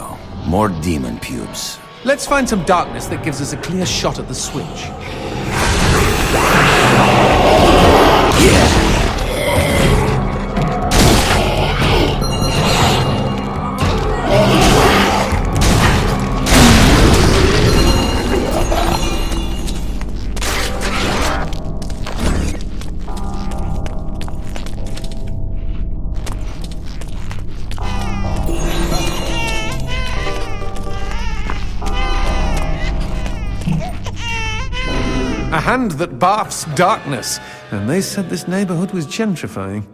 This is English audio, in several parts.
go. More demon pubes. Let's find some darkness that gives us a clear shot at the switch. A hand that baths darkness. And they said this neighborhood was gentrifying.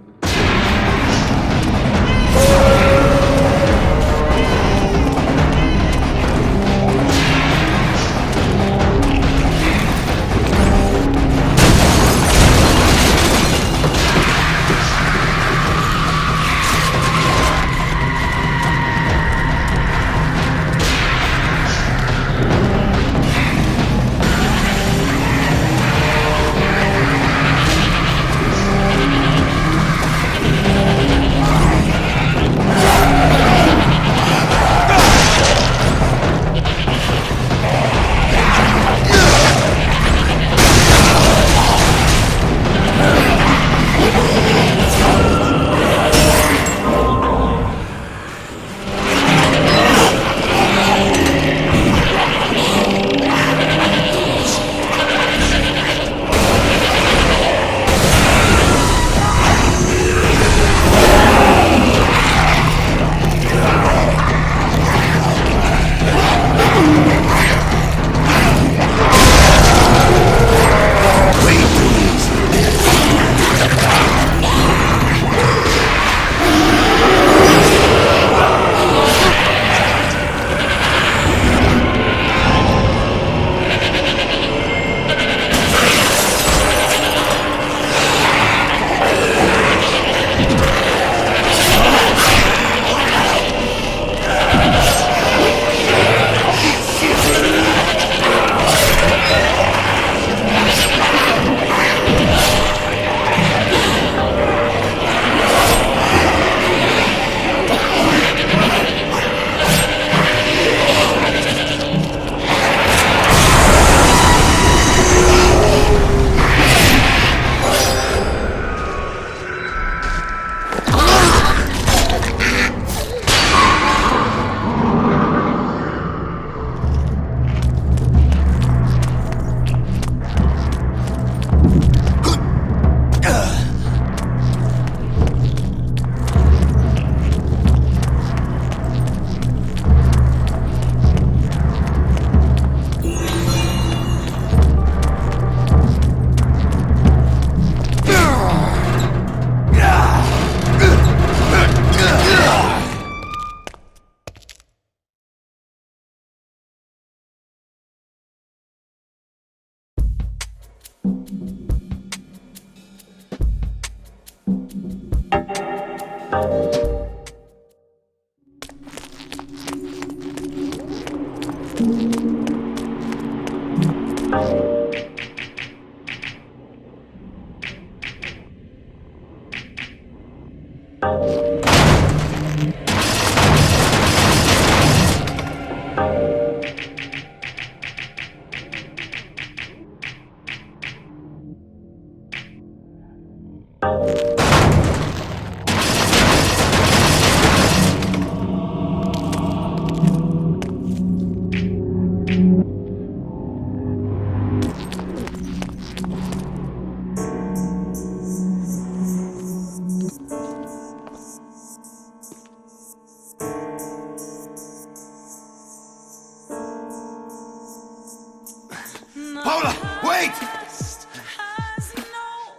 Paula, wait!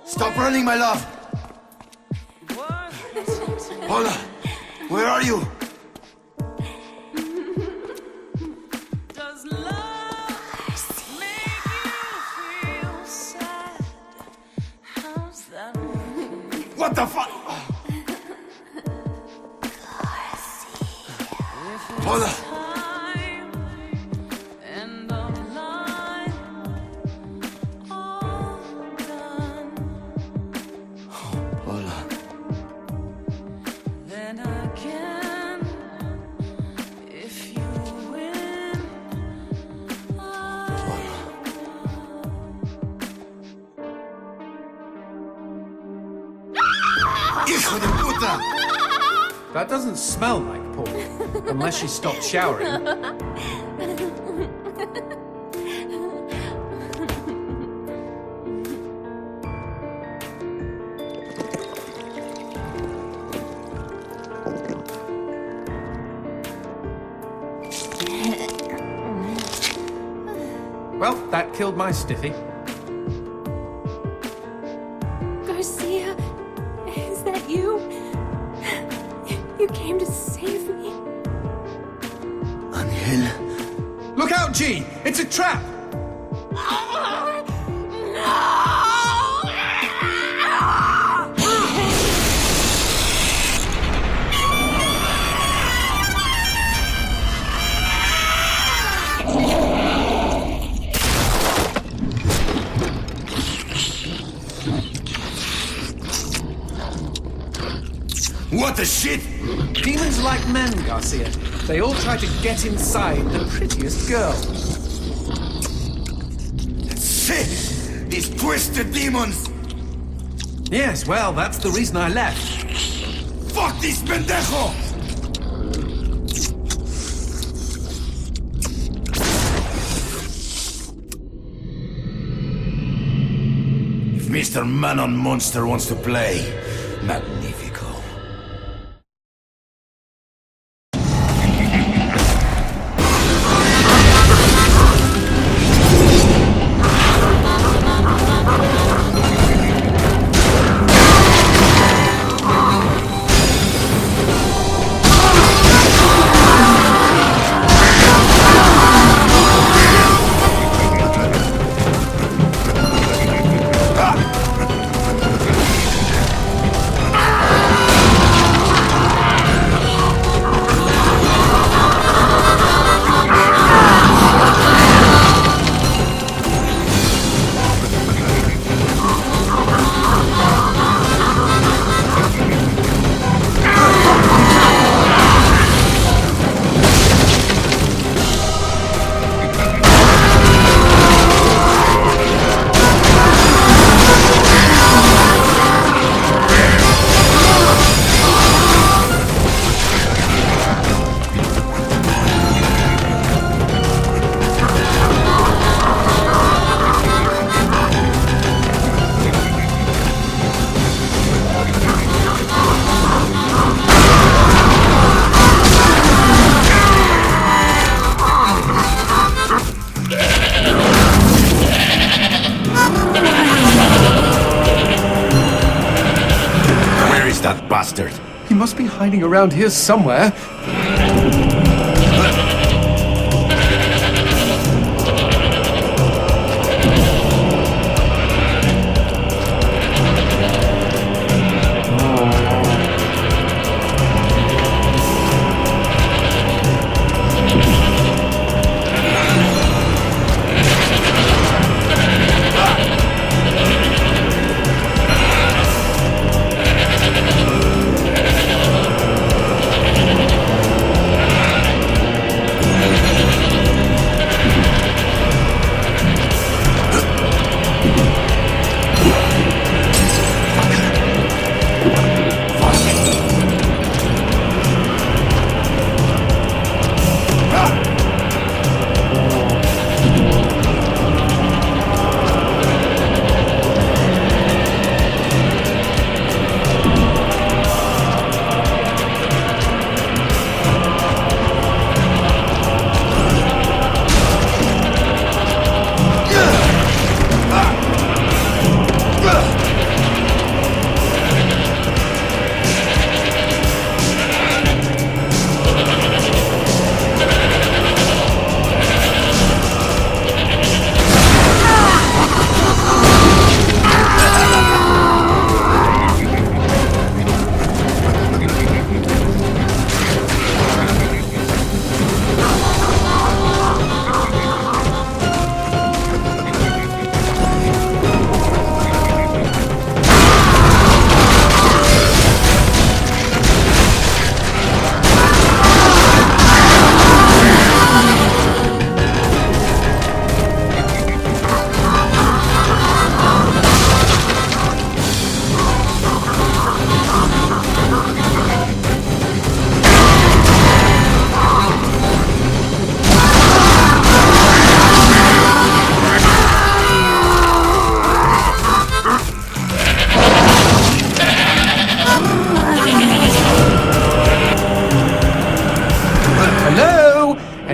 Stop running, my love! Paula, where are you? What the fuck? Paula! Then again, if Hijo de puta! That doesn't smell like pork, unless she stopped showering. Well, that killed my stiffy. Garcia, is that you? You came to save me. Angel. Look out, G! It's a trap! What the shit? Demons like men, Garcia. They all try to get inside the prettiest girl. Shit! These twisted demons! Yes, well, that's the reason I left. Fuck this pendejo! If Mr. Man-on Monster wants to play, magnifico. That bastard. He must be hiding around here somewhere.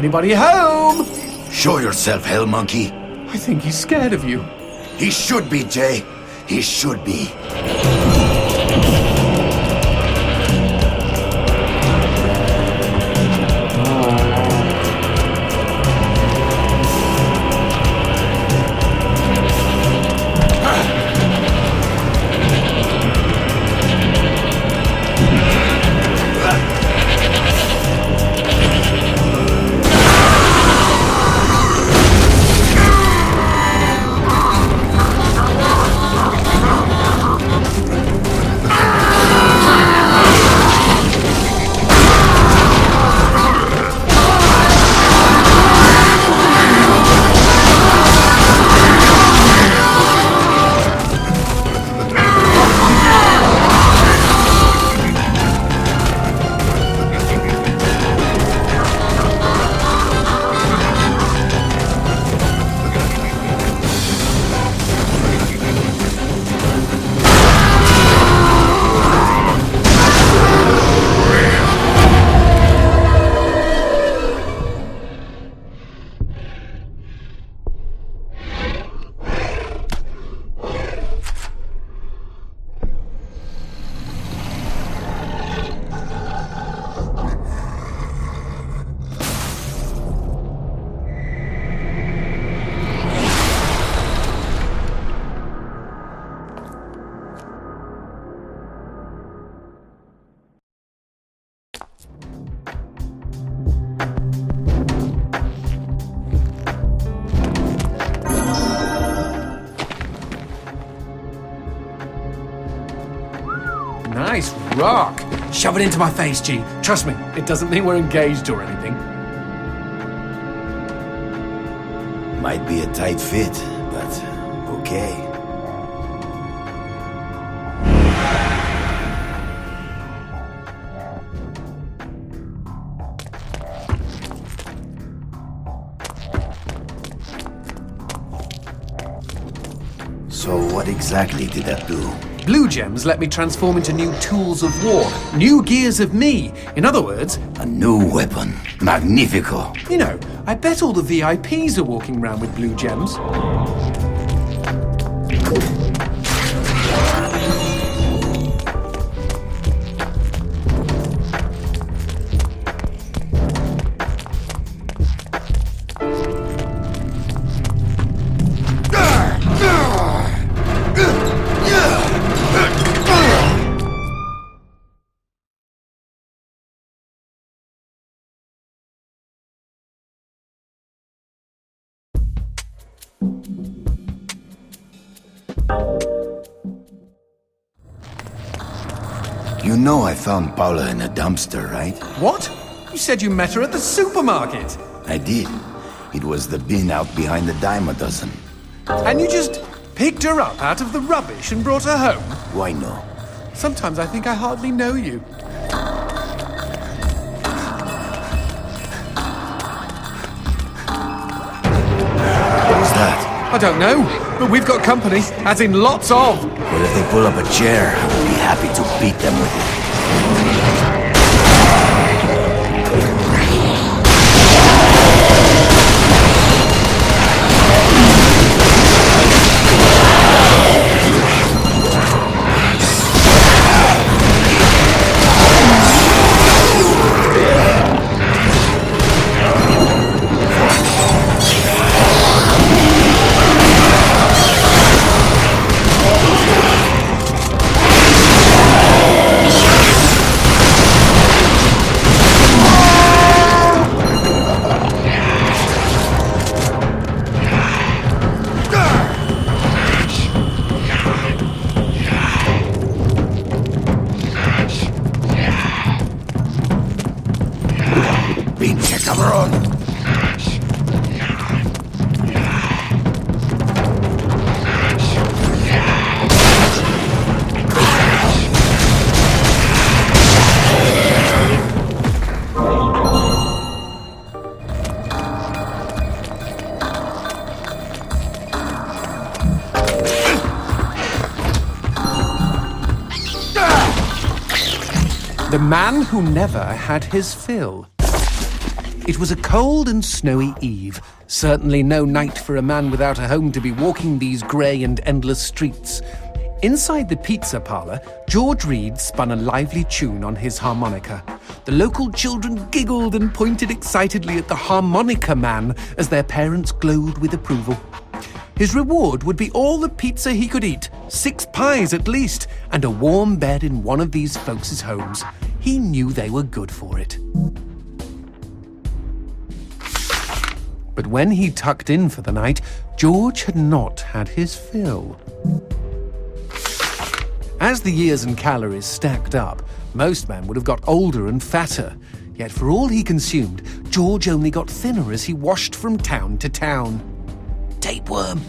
Anybody home? Show yourself, Hell Monkey. I think he's scared of you. He should be, Jay. He should be. Nice rock. Shove it into my face, G. Trust me, it doesn't mean we're engaged or anything. Might be a tight fit, but okay. So what exactly did that do? Blue gems let me transform into new tools of war, new gears of me. In other words, A new weapon. Magnifico. you know, I bet all the VIPs are walking around with blue gems. You know I found Paula in a dumpster, right? What? You said you met her at the supermarket. I did. It was the bin out behind the dime a dozen. And you just picked her up out of the rubbish and brought her home? Why no? Sometimes I think I hardly know you. What was that? I don't know, but we've got company, as in lots of. Well, if they pull up a chair, I would be happy to beat them with it. Pinche cabrón! The man who never had his fill. It was a cold and snowy eve. Certainly no night for a man without a home to be walking these grey and endless streets. Inside the pizza parlour, George Reed spun a lively tune on his harmonica. The local children giggled and pointed excitedly at the harmonica man as their parents glowed with approval. His reward would be all the pizza he could eat, 6 pies at least, and a warm bed in one of these folks' homes. He knew they were good for it. But when he tucked in for the night, George had not had his fill. As the years and calories stacked up, most men would have got older and fatter. Yet for all he consumed, George only got thinner as he washed from town to town. Tapeworm.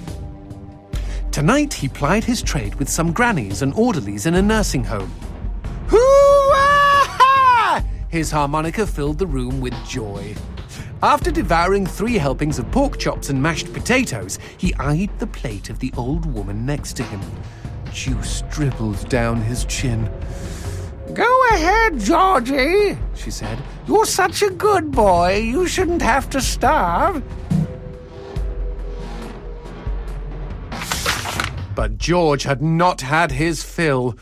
Tonight he plied his trade with some grannies and orderlies in a nursing home. Hoo-ah! His harmonica filled the room with joy. After devouring 3 helpings of pork chops and mashed potatoes, he eyed the plate of the old woman next to him. Juice dribbled down his chin. "Go ahead, Georgie," she said. "You're such a good boy. You shouldn't have to starve." But George had not had his fill.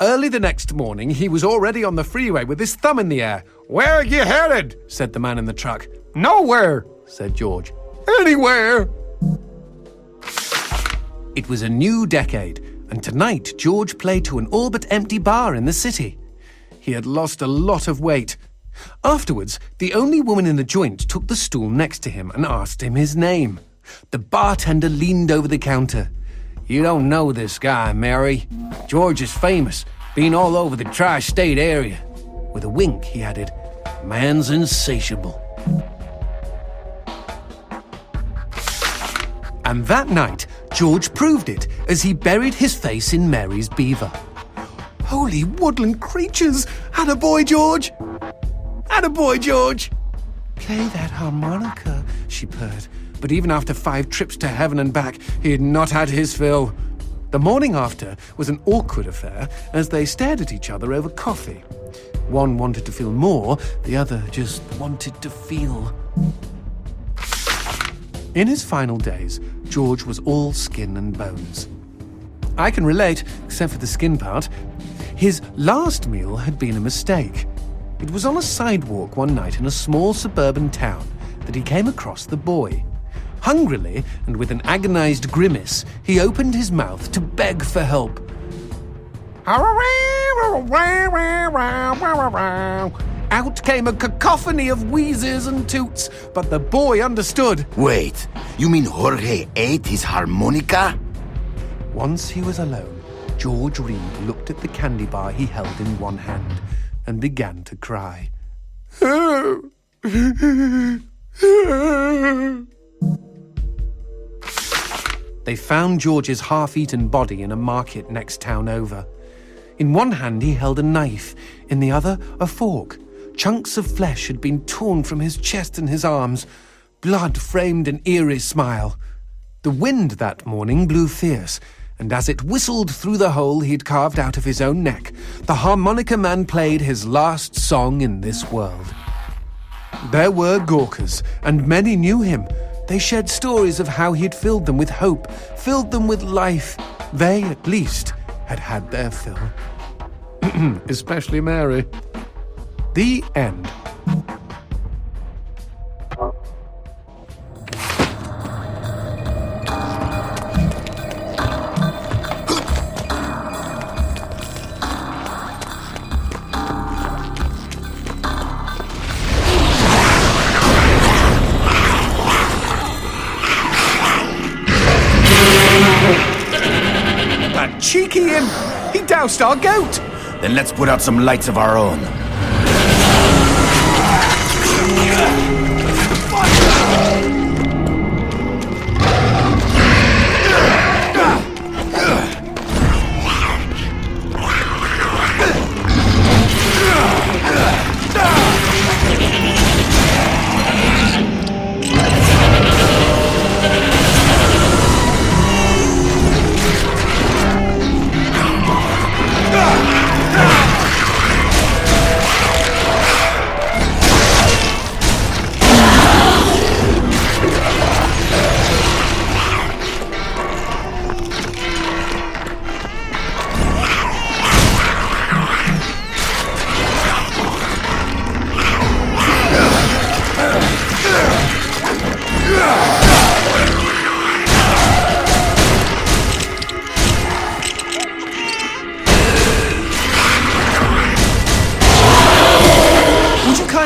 Early the next morning, he was already on the freeway with his thumb in the air. "Where are you headed?" said the man in the truck. "Nowhere," said George. "Anywhere." It was a new decade, and tonight George played to an all but empty bar in the city. He had lost a lot of weight. Afterwards, the only woman in the joint took the stool next to him and asked him his name. The bartender leaned over the counter. "You don't know this guy, Mary. George is famous, been all over the tri-state area." With a wink, he added, "Man's insatiable." And that night, George proved it as he buried his face in Mary's beaver. Holy woodland creatures! Attaboy, George! Attaboy, George! "Play that harmonica," she purred. But even after 5 trips to heaven and back, he had not had his fill. The morning after was an awkward affair as they stared at each other over coffee. One wanted to feel more, the other just wanted to feel. In his final days, George was all skin and bones. I can relate, except for the skin part. His last meal had been a mistake. It was on a sidewalk one night in a small suburban town that he came across the boy. Hungrily, and with an agonized grimace, he opened his mouth to beg for help. Out came a cacophony of wheezes and toots, but the boy understood. Wait, you mean Jorge ate his harmonica? Once he was alone, George Reed looked at the candy bar he held in one hand and began to cry. They found George's half-eaten body in a market next town over. In one hand he held a knife, in the other a fork. Chunks of flesh had been torn from his chest and his arms. Blood framed an eerie smile. The wind that morning blew fierce, and as it whistled through the hole he'd carved out of his own neck, the harmonica man played his last song in this world. There were Gawkers, and many knew him. They shared stories of how he'd filled them with hope, filled them with life. They, at least, had had their fill. Especially Mary. The end. That cheeky imp! He doused our goat! Then let's put out some lights of our own.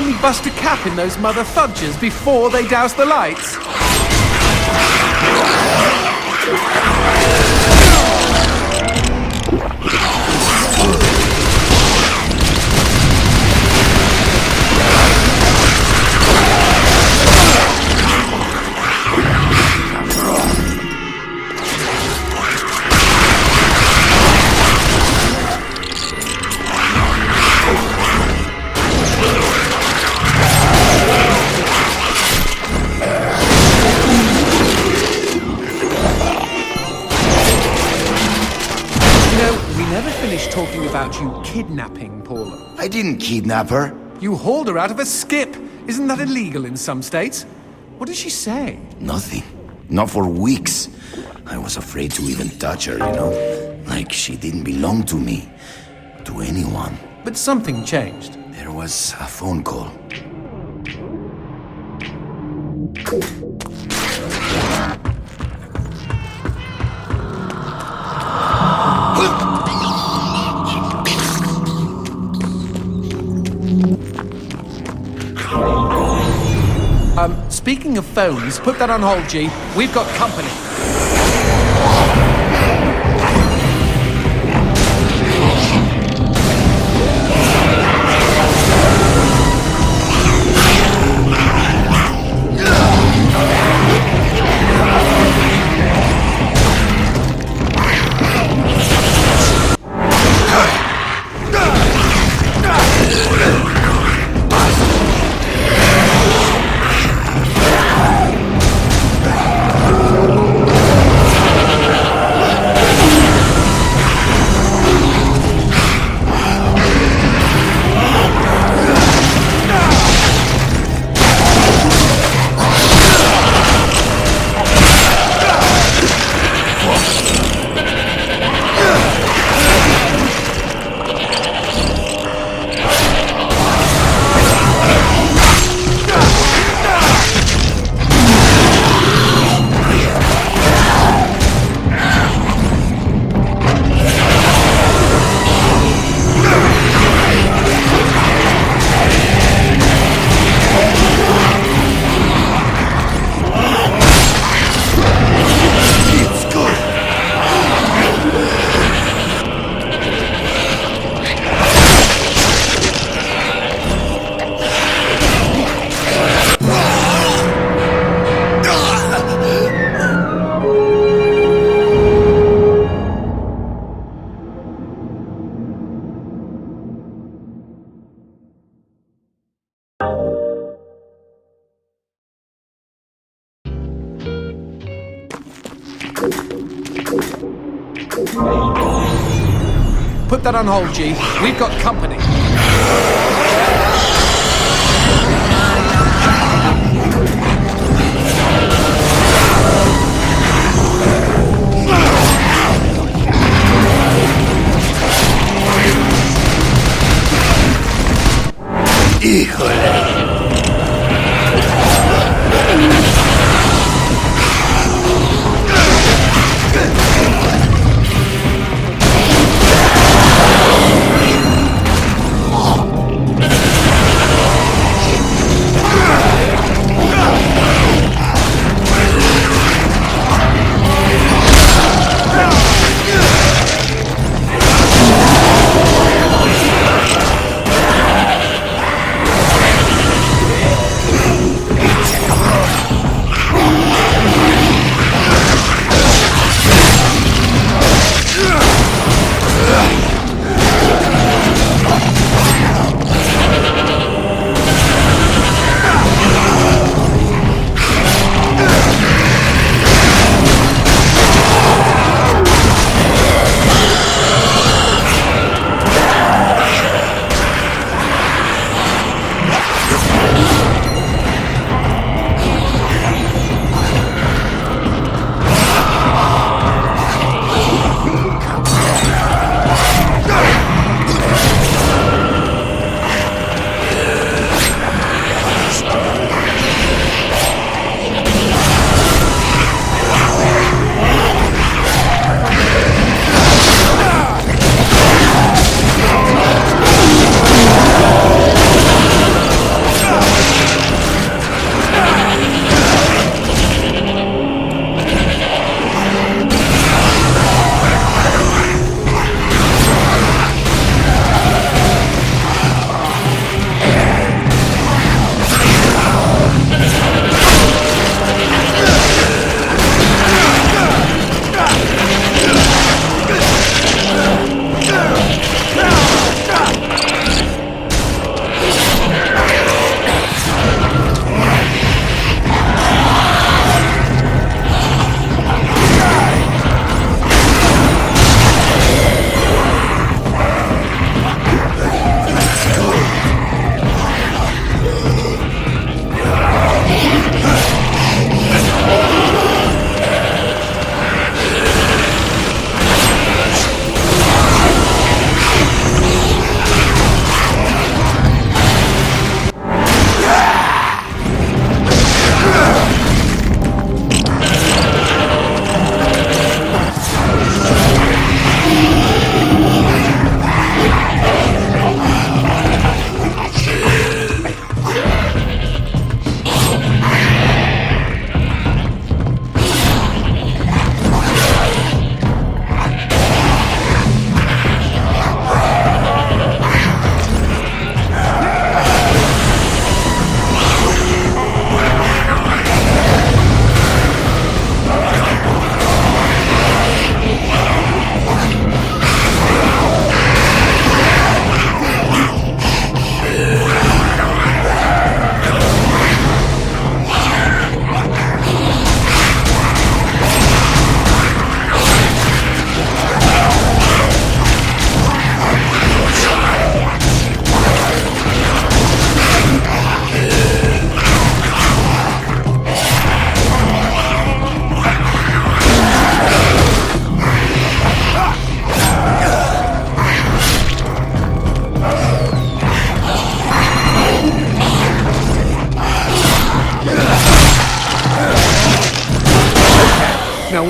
finally bust a cap in those mother fudgers before they douse the lights? Talking about you kidnapping Paula. I didn't kidnap her. You hauled her out of a skip. Isn't that illegal in some states? What did she say? Nothing. Not for weeks. I was afraid to even touch her, you know? Like she didn't belong to me. To anyone. But something changed. There was a phone call. Speaking of phones, put that on hold, G. We've got company. Put that on hold, G. We've got company. ¡Híjole!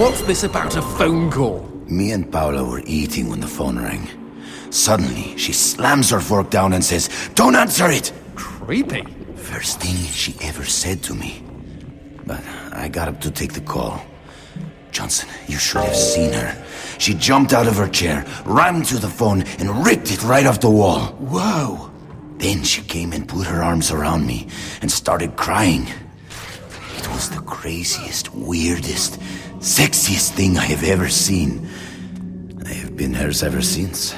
What's this about a phone call? Me and Paula were eating when the phone rang. Suddenly, she slams her fork down and says, "Don't answer it!" Creepy. First thing she ever said to me. But I got up to take the call. Johnson, you should have seen her. She jumped out of her chair, ran to the phone, and ripped it right off the wall. Whoa. Then she came and put her arms around me and started crying. It was the craziest, weirdest, sexiest thing I have ever seen. I have been hers ever since.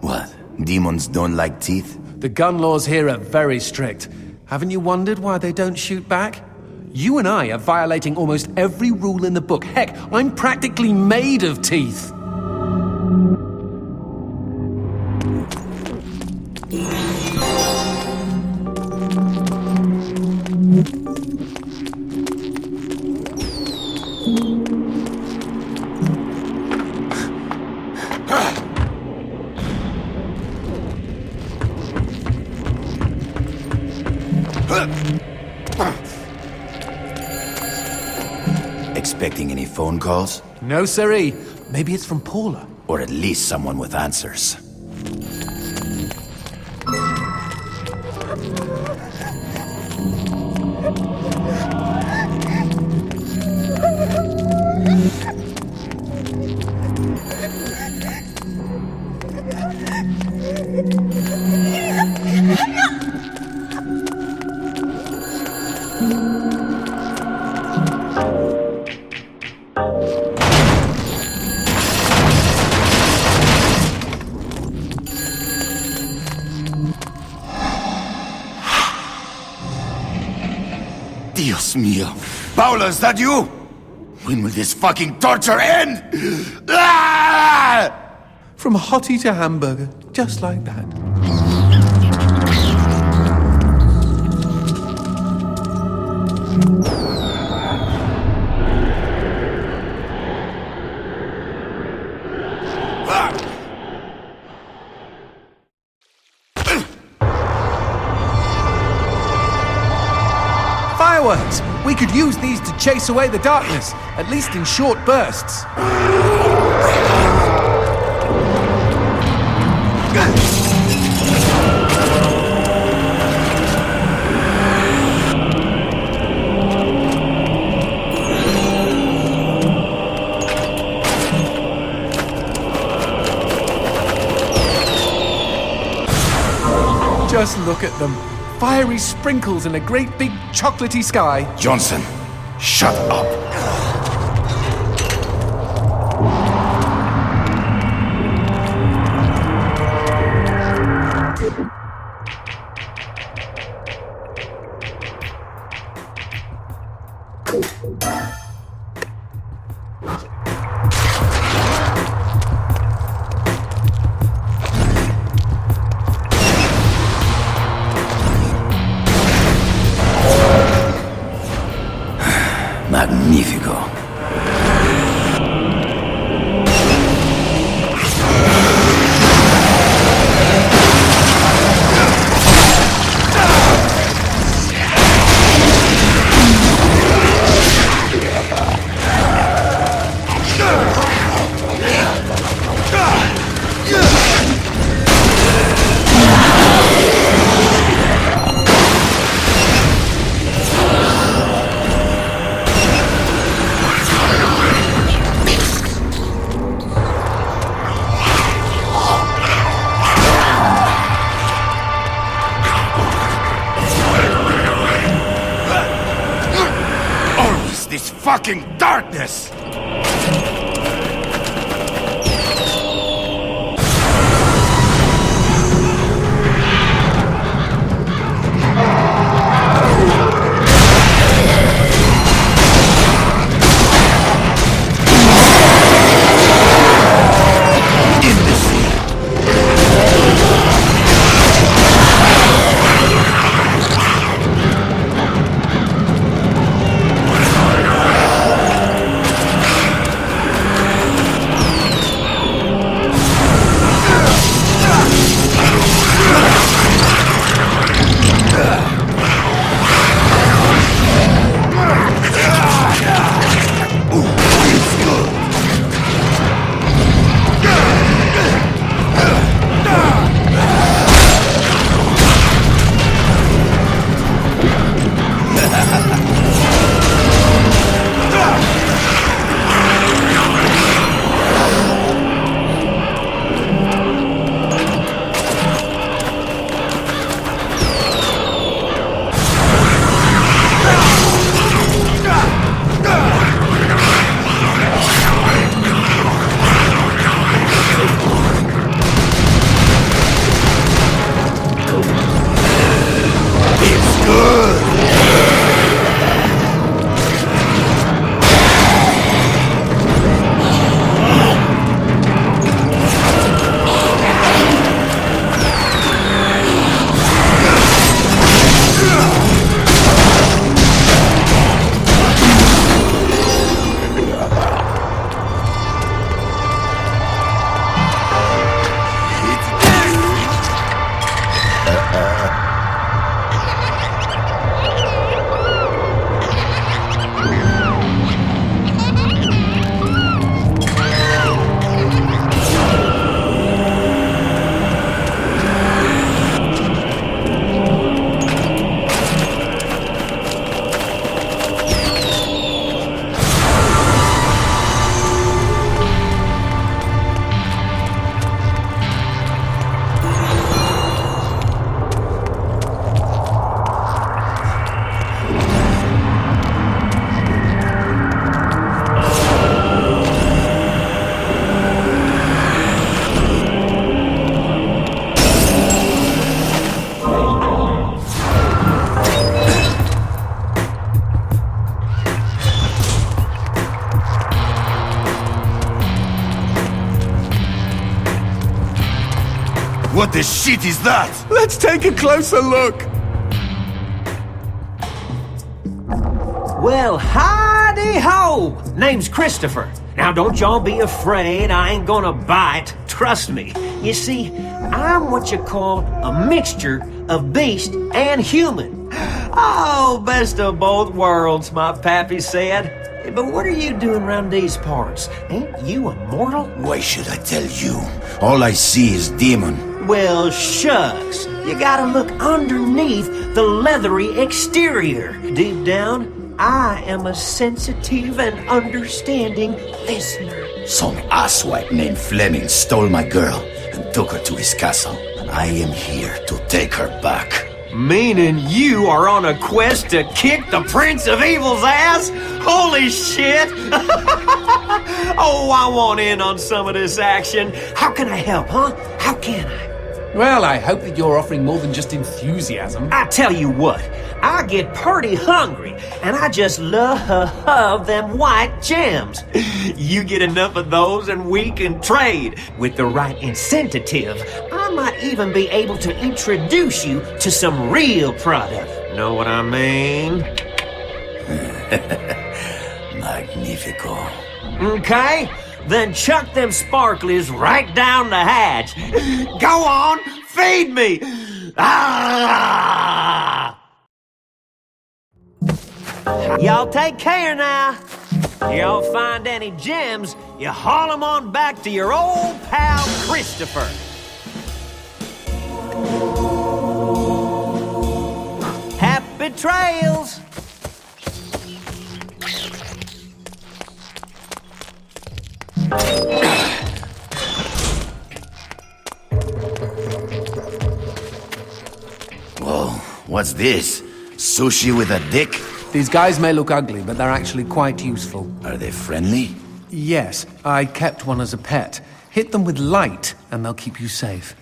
What? Demons don't like teeth? The gun laws here are very strict. Haven't you wondered why they don't shoot back? You and I are violating almost every rule in the book. Heck, I'm practically made of teeth. Expecting any phone calls? No, siree. Maybe it's from Paula. Or at least someone with answers. Dios mío. Paula, is that you? When will this fucking torture end? Ah! From hottie to hamburger, just like that. Fireworks! We could use these to chase away the darkness, at least in short bursts. Just look at them. Fiery sprinkles in a great big chocolatey sky. Johnson, shut up. Magnifico. This fucking darkness! the shit is that? Let's take a closer look. Well, howdy-ho! Name's Christopher. Now, don't y'all be afraid, I ain't gonna bite. Trust me. You see, I'm what you call a mixture of beast and human. Oh, best of both worlds, my pappy said. But what are you doing around these parts? Ain't you immortal? Why should I tell you? All I see is demon. Well, shucks. You gotta look underneath the leathery exterior. Deep down, I am a sensitive and understanding listener. Some asswipe named Fleming stole my girl and took her to his castle. I am here to take her back. Meaning you are on a quest to kick the Prince of Evil's ass? Holy shit! Oh, I want in on some of this action. How can I help, huh? How can I? Well, I hope that you're offering more than just enthusiasm. I tell you what, I get pretty hungry, and I just love them white gems. You get enough of those and we can trade. With the right incentive, I might even be able to introduce you to some real product. Know what I mean? Magnifico. Okay? Then chuck them sparklies right down the hatch. Go on, feed me! Ah! Y'all take care now. Y'all find any gems, you haul them on back to your old pal Christopher. Happy trails! Whoa, what's this? Sushi with a dick? These guys may look ugly, but they're actually quite useful. Are they friendly? Yes, I kept one as a pet. Hit them with light, and they'll keep you safe.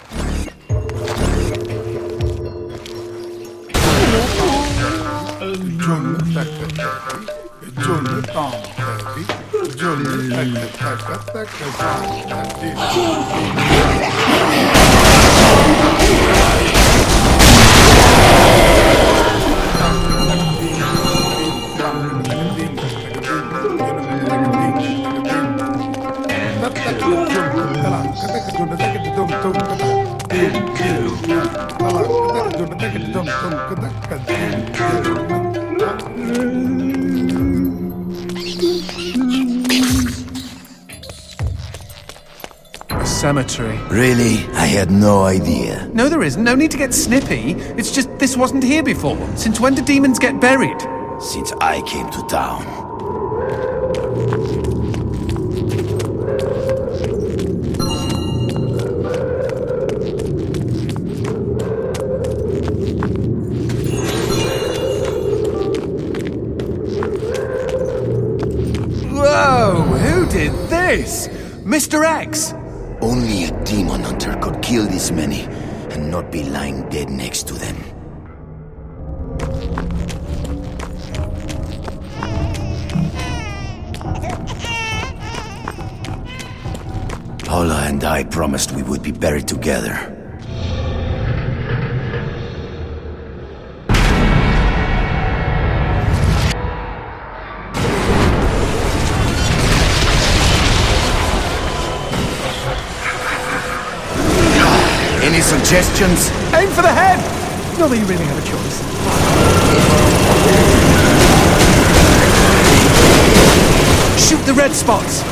A cemetery. Really? I had no idea. No, there isn't. No need to get snippy. It's just this wasn't here before. Since when do demons get buried? Since I came to town. Whoa! Who did this? Mr. X! Only a demon hunter could kill this many and not be lying dead next to them. Paula and I promised we would be buried together. Any suggestions? Aim for the head! Not that you really have a choice. Shoot the red spots!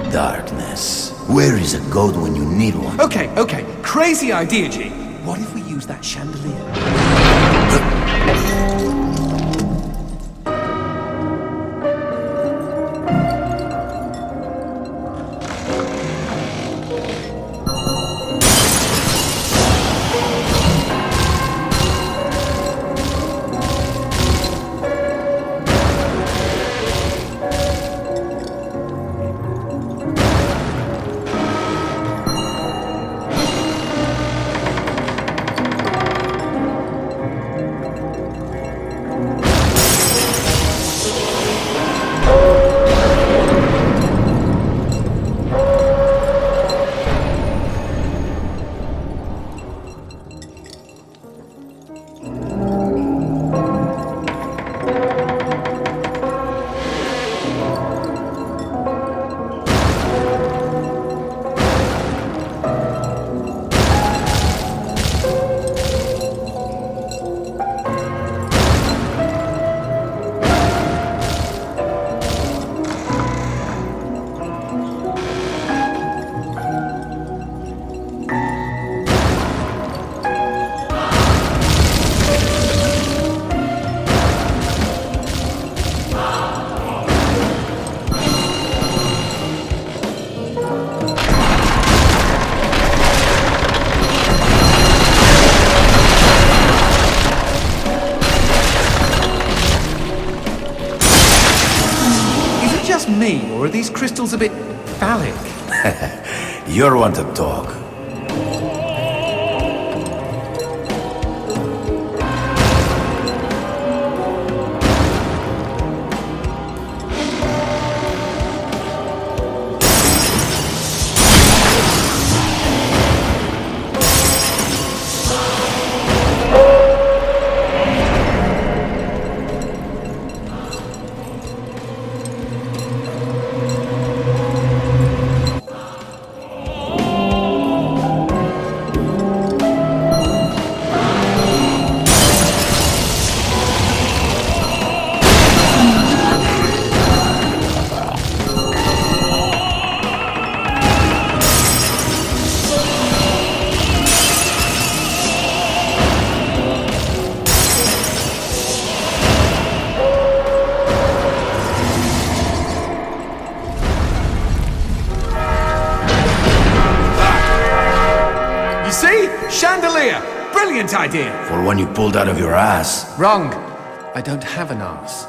Darkness. Where is a goat when you need one? Okay, okay. Crazy idea, G. What if we use that chandelier? Me, or are these crystals a bit phallic? You're one to talk. Chandelier! Brilliant idea! For one you pulled out of your ass. Wrong. I don't have an ass.